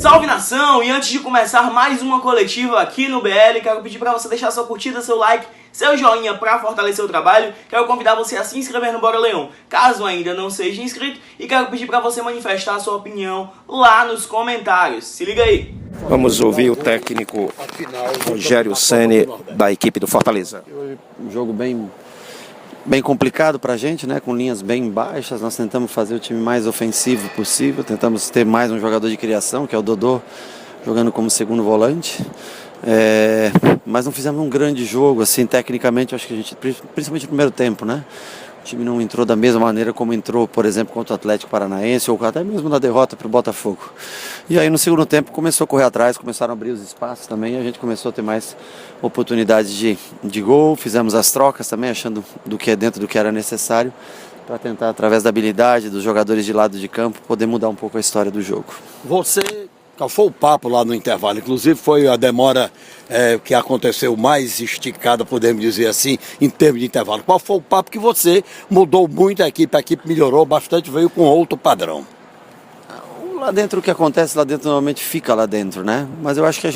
Salve nação! E antes de começar mais uma coletiva aqui no BL, quero pedir para você deixar sua curtida, seu like, seu joinha para fortalecer o trabalho. Quero convidar você a se inscrever no Bora Leão, caso ainda não seja inscrito. E quero pedir para você manifestar a sua opinião lá nos comentários. Se liga aí! Vamos ouvir o técnico Rogério Ceni da equipe do Fortaleza. Um jogo bem complicado para a gente, né? Com linhas bem baixas. Nós tentamos fazer o time mais ofensivo possível, tentamos ter mais um jogador de criação, que é o Dodô, jogando como segundo volante. Mas não fizemos um grande jogo, assim, tecnicamente. Acho que a gente, principalmente no primeiro tempo, né? O time não entrou da mesma maneira como entrou, por exemplo, contra o Atlético Paranaense ou até mesmo na derrota para o Botafogo. E aí no segundo tempo começou a correr atrás, começaram a abrir os espaços também e a gente começou a ter mais oportunidades de gol. Fizemos as trocas também, achando dentro do que era necessário para tentar, através da habilidade dos jogadores de lado de campo, poder mudar um pouco a história do jogo. Qual foi o papo lá no intervalo? Inclusive foi a demora que aconteceu mais esticada, podemos dizer assim, em termos de intervalo. Qual foi o papo que você mudou muito a equipe melhorou bastante, veio com outro padrão? Lá dentro, o que acontece lá dentro normalmente fica lá dentro, né? Mas eu acho que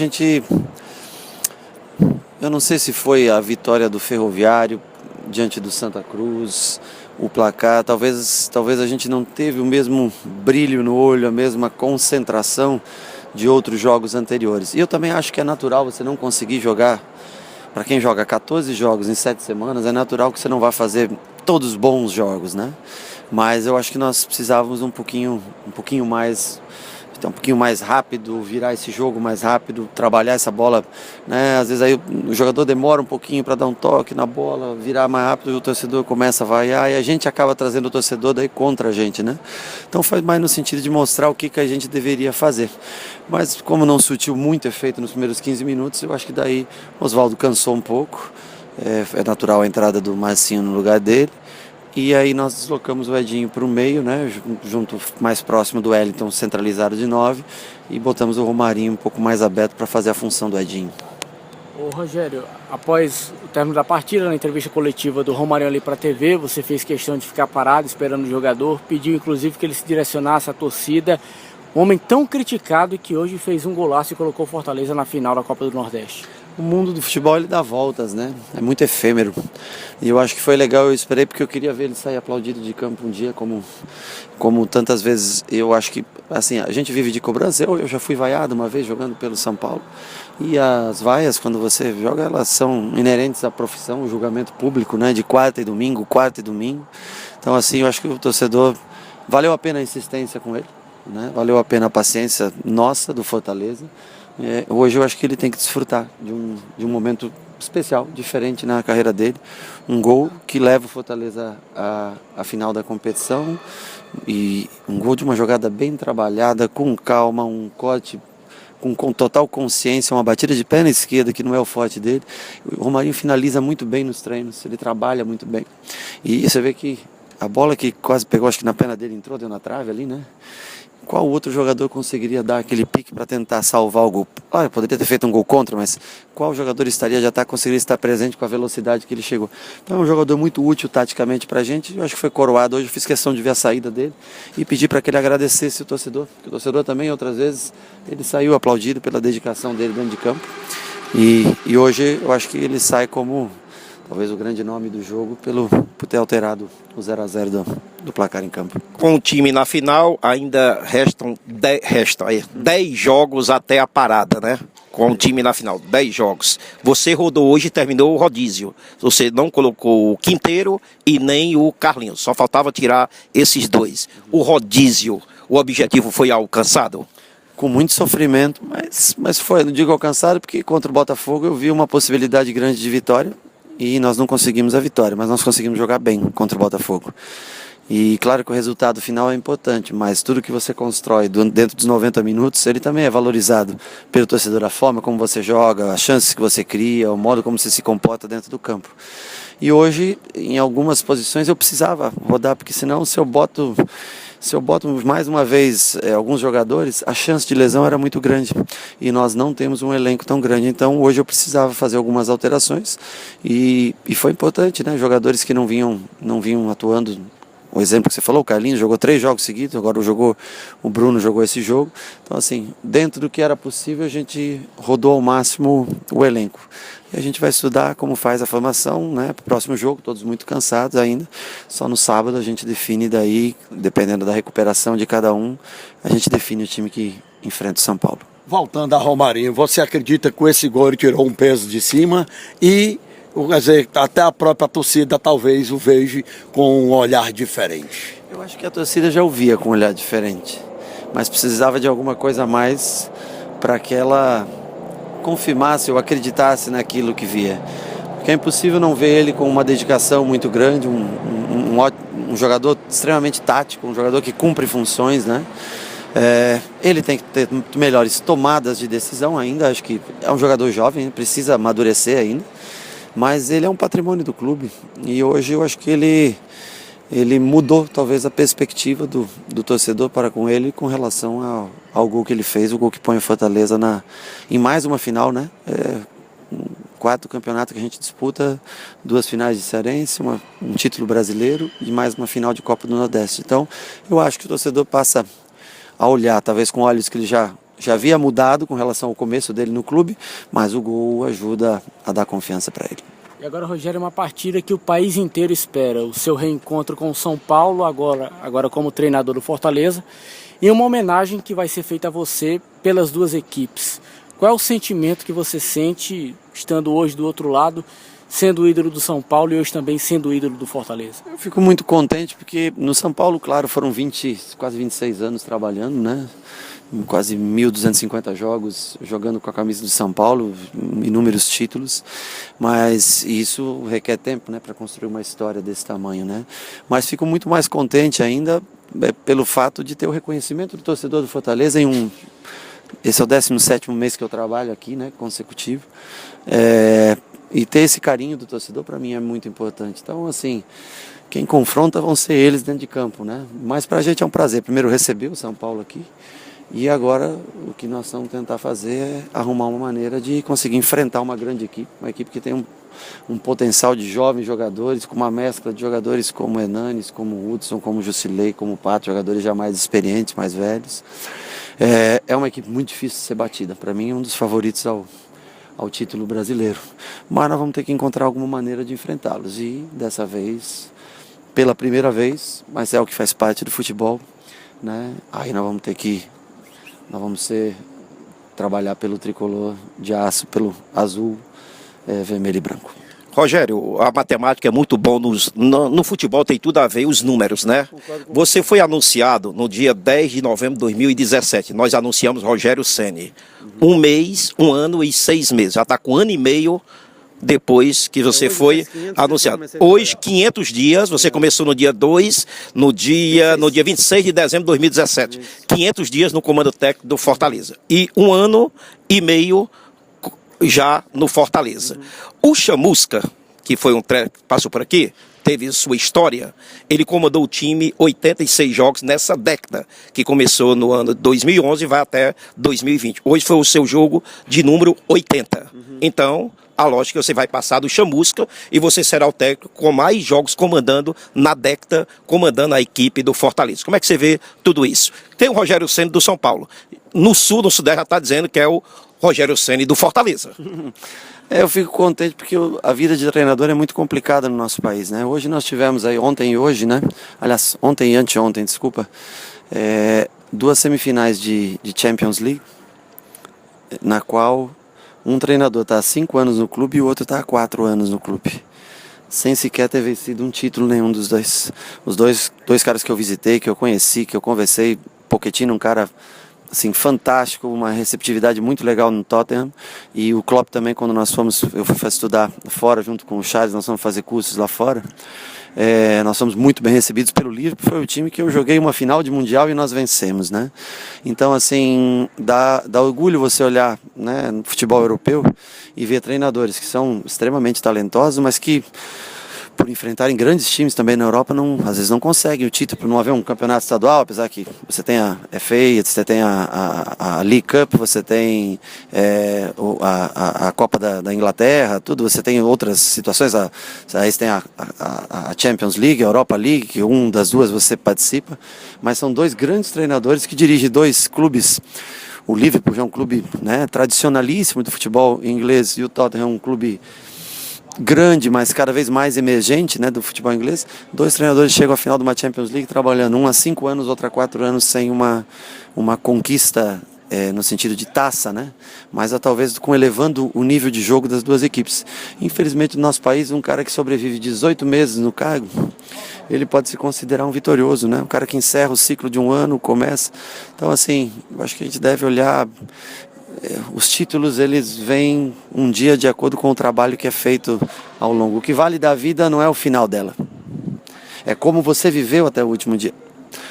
eu não sei se foi a vitória do Ferroviário diante do Santa Cruz, o placar, talvez a gente não teve o mesmo brilho no olho, a mesma concentração de outros jogos anteriores. E eu também acho que é natural você não conseguir jogar, para quem joga 14 jogos em 7 semanas, é natural que você não vá fazer todos bons jogos, né? Mas eu acho que nós precisávamos um pouquinho mais rápido, virar esse jogo mais rápido, trabalhar essa bola, né? Às vezes aí o jogador demora um pouquinho para dar um toque na bola, virar mais rápido, o torcedor começa a vaiar e a gente acaba trazendo o torcedor daí contra a gente, né? Então foi mais no sentido de mostrar o que a gente deveria fazer. Mas como não surtiu muito efeito nos primeiros 15 minutos, eu acho que daí o Oswaldo cansou um pouco, é natural a entrada do Marcinho no lugar dele. E aí nós deslocamos o Edinho para o meio, né, junto mais próximo do Wellington, centralizado de 9, e botamos o Romarinho um pouco mais aberto para fazer a função do Edinho. Ô Rogério, após o término da partida, na entrevista coletiva do Romarinho ali para a TV, você fez questão de ficar parado esperando o jogador, pediu inclusive que ele se direcionasse à torcida, um homem tão criticado e que hoje fez um golaço e colocou Fortaleza na final da Copa do Nordeste. O mundo do futebol, ele dá voltas, né? É muito efêmero. E eu acho que foi legal, eu esperei porque eu queria ver ele sair aplaudido de campo um dia, como tantas vezes. Eu acho que, assim, a gente vive de cobrança. Eu já fui vaiado uma vez jogando pelo São Paulo. E as vaias, quando você joga, elas são inerentes à profissão, o julgamento público, né? De quarta e domingo. Então, assim, eu acho que o torcedor, valeu a pena a insistência com ele, né? Valeu a pena a paciência nossa, do Fortaleza. Hoje eu acho que ele tem que desfrutar de um momento especial, diferente na carreira dele. Um gol que leva o Fortaleza à final da competição e um gol de uma jogada bem trabalhada, com calma, um corte com total consciência, uma batida de perna esquerda que não é o forte dele. O Romarinho finaliza muito bem nos treinos, ele trabalha muito bem. E você vê que a bola que quase pegou, acho que na perna dele entrou, deu na trave ali, né? Qual outro jogador conseguiria dar aquele pique para tentar salvar o gol? Olha, poderia ter feito um gol contra, mas qual jogador conseguiria estar presente com a velocidade que ele chegou? Então é um jogador muito útil taticamente para a gente. Eu acho que foi coroado hoje, eu fiz questão de ver a saída dele e pedir para que ele agradecesse o torcedor. Porque o torcedor também, outras vezes, ele saiu aplaudido pela dedicação dele dentro de campo. E hoje eu acho que ele sai como talvez o grande nome do jogo por ter alterado o 0-0 do placar em campo. Com o time na final, ainda restam 10 jogos até a parada, né? Com o time na final, 10 jogos. Você rodou hoje e terminou o rodízio. Você não colocou o Quinteiro e nem o Carlinhos. Só faltava tirar esses dois. O rodízio, o objetivo foi alcançado? Com muito sofrimento, mas foi, não digo alcançado, porque contra o Botafogo eu vi uma possibilidade grande de vitória. E nós não conseguimos a vitória, mas nós conseguimos jogar bem contra o Botafogo. E claro que o resultado final é importante, mas tudo que você constrói dentro dos 90 minutos, ele também é valorizado pelo torcedor, a forma como você joga, as chances que você cria, o modo como você se comporta dentro do campo. E hoje, em algumas posições, eu precisava rodar, porque senão se eu boto mais uma vez alguns jogadores, a chance de lesão era muito grande e nós não temos um elenco tão grande. Então hoje eu precisava fazer algumas alterações e foi importante, né? Jogadores que não vinham atuando o exemplo que você falou, o Carlinhos jogou 3 jogos seguidos, agora o Bruno jogou esse jogo. Então assim, dentro do que era possível, a gente rodou ao máximo o elenco. E a gente vai estudar como faz a formação, né, para o próximo jogo, todos muito cansados ainda. Só no sábado a gente define daí, dependendo da recuperação de cada um, a gente define o time que enfrenta o São Paulo. Voltando a Romarinho, você acredita que com esse gol ele tirou um peso de cima e, quer dizer, até a própria torcida talvez o veja com um olhar diferente? Eu acho que a torcida já o via com um olhar diferente, mas precisava de alguma coisa a mais para que ela confirmasse ou acreditasse naquilo que via. Porque é impossível não ver ele com uma dedicação muito grande, um jogador extremamente tático, um jogador que cumpre funções, né? Ele tem que ter melhores tomadas de decisão ainda, acho que é um jogador jovem, precisa amadurecer ainda, mas ele é um patrimônio do clube e hoje eu acho que ele mudou talvez a perspectiva do torcedor para com ele com relação ao gol que ele fez, o gol que põe o Fortaleza em mais uma final, né? 4 campeonatos que a gente disputa, 2 finais de cearense, um título brasileiro e mais uma final de Copa do Nordeste. Então eu acho que o torcedor passa a olhar, talvez com olhos que ele já havia mudado com relação ao começo dele no clube, mas o gol ajuda a dar confiança para ele. E agora, Rogério, é uma partida que o país inteiro espera, o seu reencontro com o São Paulo, agora como treinador do Fortaleza, e uma homenagem que vai ser feita a você pelas duas equipes. Qual é o sentimento que você sente estando hoje do outro lado, sendo o ídolo do São Paulo e hoje também sendo o ídolo do Fortaleza? Eu fico muito contente porque no São Paulo, claro, foram quase 26 anos trabalhando, né? Quase 1.250 jogos jogando com a camisa do São Paulo, inúmeros títulos, mas isso requer tempo, né, para construir uma história desse tamanho, né? Mas fico muito mais contente ainda pelo fato de ter o reconhecimento do torcedor do Fortaleza esse é o 17º mês que eu trabalho aqui, né, consecutivo, e ter esse carinho do torcedor para mim é muito importante. Então, assim, quem confronta vão ser eles dentro de campo, né? Mas para a gente é um prazer, primeiro receber o São Paulo aqui, e agora o que nós vamos tentar fazer é arrumar uma maneira de conseguir enfrentar uma grande equipe, uma equipe que tem um potencial de jovens jogadores, com uma mescla de jogadores como o Hernanes, como o Hudson, como o Jusilei, como o Pato, jogadores já mais experientes, mais velhos. É uma equipe muito difícil de ser batida, para mim é um dos favoritos ao título brasileiro, mas nós vamos ter que encontrar alguma maneira de enfrentá-los e dessa vez, pela primeira vez, mas é o que faz parte do futebol, né? Aí nós vamos trabalhar pelo tricolor de aço, pelo azul, vermelho e branco. Rogério, a matemática é muito bom, no futebol tem tudo a ver os números, né? Você foi anunciado no dia 10 de novembro de 2017, nós anunciamos Rogério Ceni. 1 mês, 1 ano e 6 meses, já está com 1 ano e meio depois que você foi anunciado. Hoje, 500 dias, você começou no dia 2, no dia 26 de dezembro de 2017. 500 dias no comando técnico do Fortaleza. E 1 ano e meio já no Fortaleza. O Chamusca, que foi passou por aqui, teve sua história, ele comandou o time 86 jogos nessa década, que começou no ano 2011 e vai até 2020. Hoje foi o seu jogo de número 80. Então, a lógica é que você vai passar do Chamusca e você será o técnico com mais jogos comandando na década, comandando a equipe do Fortaleza. Como é que você vê tudo isso? Tem o Rogério Ceni do São Paulo. No Sul, no Sudeste, já está dizendo que é o Rogério Ceni do Fortaleza. Eu fico contente porque a vida de treinador é muito complicada no nosso país, né? Hoje nós tivemos aí, ontem e hoje, né? Aliás, ontem e anteontem, desculpa, 2 semifinais de Champions League, na qual um treinador está há 5 anos no clube e o outro está há 4 anos no clube, sem sequer ter vencido um título nenhum dos dois. Os dois caras que eu visitei, que eu conheci, que eu conversei, Pochettino, um cara assim, fantástico, uma receptividade muito legal no Tottenham, e o Klopp também, quando eu fui estudar fora junto com o Charles, nós fomos fazer cursos lá fora, nós fomos muito bem recebidos pelo Liverpool, foi o time que eu joguei uma final de Mundial e nós vencemos, né? Então, assim, dá orgulho você olhar, né, no futebol europeu e ver treinadores que são extremamente talentosos, mas que por enfrentarem grandes times também na Europa, às vezes não conseguem o título, por não haver um campeonato estadual, apesar que você tem a FA, você tem a League Cup, você tem a Copa da Inglaterra, tudo, você tem outras situações, aí você tem a Champions League, a Europa League, que das duas você participa, mas são dois grandes treinadores que dirigem dois clubes. O Liverpool já é um clube, né, tradicionalíssimo do futebol inglês, e o Tottenham é um clube grande, mas cada vez mais emergente, né, do futebol inglês. Dois treinadores chegam à final de uma Champions League trabalhando, um há 5 anos, outro há 4 anos, sem uma conquista no sentido de taça, né? Mas talvez elevando o nível de jogo das duas equipes. Infelizmente, no nosso país, um cara que sobrevive 18 meses no cargo, ele pode se considerar um vitorioso, né? Um cara que encerra o ciclo de um ano, começa. Então, assim, eu acho que a gente deve olhar. Os títulos, eles vêm um dia de acordo com o trabalho que é feito ao longo. O que vale da vida não é o final dela. É como você viveu até o último dia.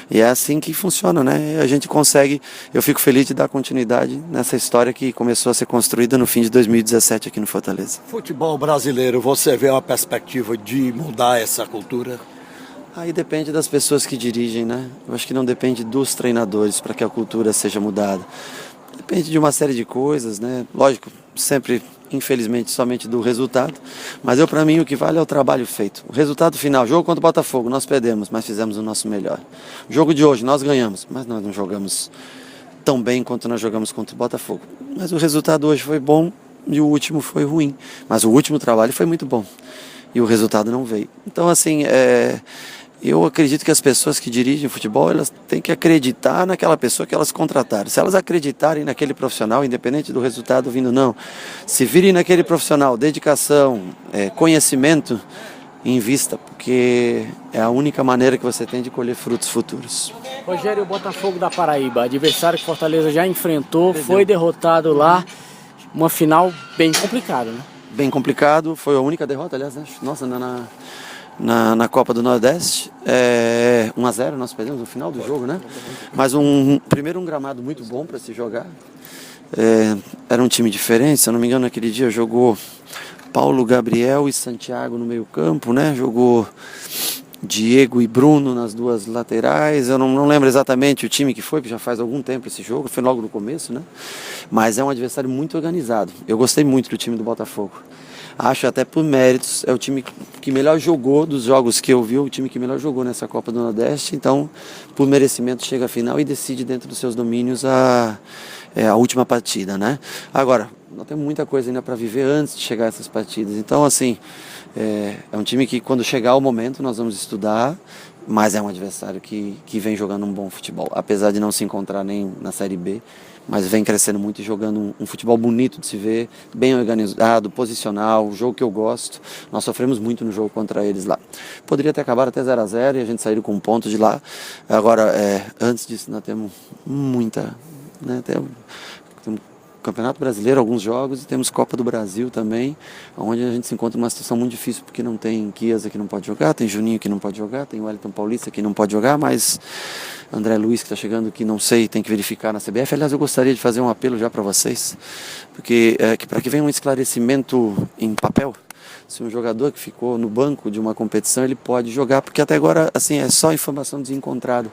E é assim que funciona, né? A gente consegue, eu fico feliz de dar continuidade nessa história que começou a ser construída no fim de 2017 aqui no Fortaleza. Futebol brasileiro, você vê uma perspectiva de mudar essa cultura? Aí depende das pessoas que dirigem, né? Eu acho que não depende dos treinadores para que a cultura seja mudada. Depende de uma série de coisas, né? Lógico, sempre, infelizmente, somente do resultado. Mas para mim, o que vale é o trabalho feito. O resultado final, jogo contra o Botafogo, nós perdemos, mas fizemos o nosso melhor. O jogo de hoje, nós ganhamos, mas nós não jogamos tão bem quanto nós jogamos contra o Botafogo. Mas o resultado hoje foi bom e o último foi ruim. Mas o último trabalho foi muito bom e o resultado não veio. Então, assim, eu acredito que as pessoas que dirigem futebol, elas têm que acreditar naquela pessoa que elas contrataram. Se elas acreditarem naquele profissional, independente do resultado vindo ou não, se virem naquele profissional, dedicação, conhecimento, invista, porque é a única maneira que você tem de colher frutos futuros. Rogério, o Botafogo da Paraíba, adversário que Fortaleza já enfrentou, foi derrotado lá, uma final bem complicada, né? Bem complicado, foi a única derrota, aliás, né? Nossa, na Copa do Nordeste, 1-0 nós perdemos no final do jogo, né? Mas primeiro um gramado muito bom para se jogar. Era um time diferente, se eu não me engano, naquele dia jogou Paulo, Gabriel e Santiago no meio campo, né? Jogou Diego e Bruno nas duas laterais. Eu não lembro exatamente o time que foi, porque já faz algum tempo esse jogo, foi logo no começo, né? Mas é um adversário muito organizado. Eu gostei muito do time do Botafogo. Acho até por méritos, é o time que melhor jogou dos jogos que eu vi, o time que melhor jogou nessa Copa do Nordeste. Então, por merecimento, chega à final e decide dentro dos seus domínios a última partida, né? Agora, nós temos muita coisa ainda para viver antes de chegar a essas partidas. Então, assim, é um time que quando chegar o momento nós vamos estudar, mas é um adversário que vem jogando um bom futebol. Apesar de não se encontrar nem na Série B, mas vem crescendo muito e jogando um futebol bonito de se ver, bem organizado, posicional, o jogo que eu gosto. Nós sofremos muito no jogo contra eles lá. Poderia ter acabado até 0-0 e a gente sair com um ponto de lá. Agora, antes disso, nós temos muita... né, temos Campeonato Brasileiro, alguns jogos, e temos Copa do Brasil também, onde a gente se encontra numa situação muito difícil, porque não tem Chiesa que não pode jogar, tem Juninho que não pode jogar, tem Wellington Paulista que não pode jogar, mas André Luiz que está chegando, que não sei, tem que verificar na CBF. Aliás, eu gostaria de fazer um apelo já para vocês, porque para que venha um esclarecimento em papel. Se um jogador que ficou no banco de uma competição, ele pode jogar, porque até agora assim, é só informação desencontrada.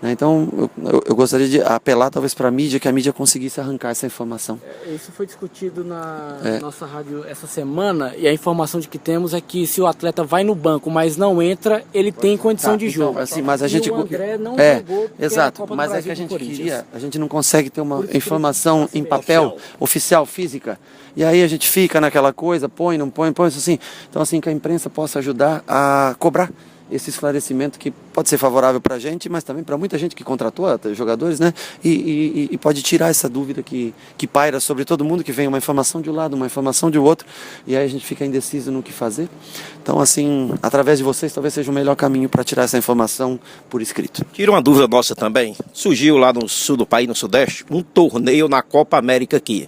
Então, eu gostaria de apelar talvez para a mídia, que a mídia conseguisse arrancar essa informação. Isso foi discutido na nossa rádio essa semana, e a informação de que temos é que se o atleta vai no banco, mas não entra, ele tem condição de jogo. Então, assim, mas a gente... o André não jogou, exato, mas é que a gente queria, a gente não consegue ter uma informação em papel, oficial, física. E aí a gente fica naquela coisa, põe, não põe, assim. Então, assim, que a imprensa possa ajudar a cobrar esse esclarecimento que pode ser favorável para a gente, mas também para muita gente que contratou jogadores, né? E pode tirar essa dúvida que paira sobre todo mundo, que vem uma informação de um lado, uma informação de outro, e aí a gente fica indeciso no que fazer. Então, assim, através de vocês, talvez seja o melhor caminho para tirar essa informação por escrito. Tira uma dúvida nossa também. Surgiu lá no sul do país, no Sudeste, um torneio na Copa América aqui.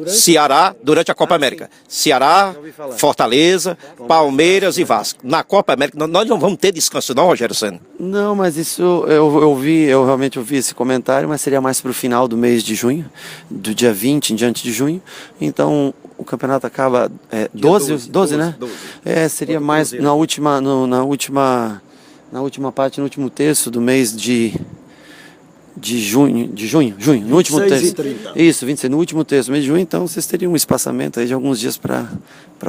Ceará, durante a Copa América. Ceará, Fortaleza, Palmeiras e Vasco. Na Copa América, nós não vamos ter descanso não, Rogério Ceni? Não, mas isso eu realmente ouvi esse comentário, mas seria mais para o final do mês de junho, do dia 20 em diante de junho. Então, o campeonato acaba 12, né? 12. Seria Contra o mais Cruzeiro. na última parte, no último terço do mês de junho, no último 26 e terço. 30. Isso, 26, no último terço, mês de junho, então vocês teriam um espaçamento aí de alguns dias para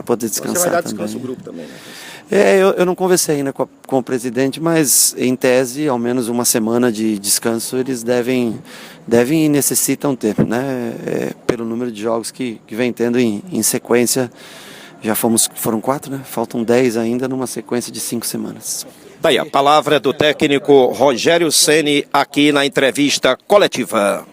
poder descansar Você vai dar também. descanso ao grupo também, né? Eu não conversei ainda com o presidente, mas em tese, ao menos uma semana de descanso eles devem e necessitam ter, né? Pelo número de jogos que vem tendo em sequência, foram 4, né? Faltam 10 ainda numa sequência de 5 semanas. Daí a palavra do técnico Rogério Ceni aqui na entrevista coletiva.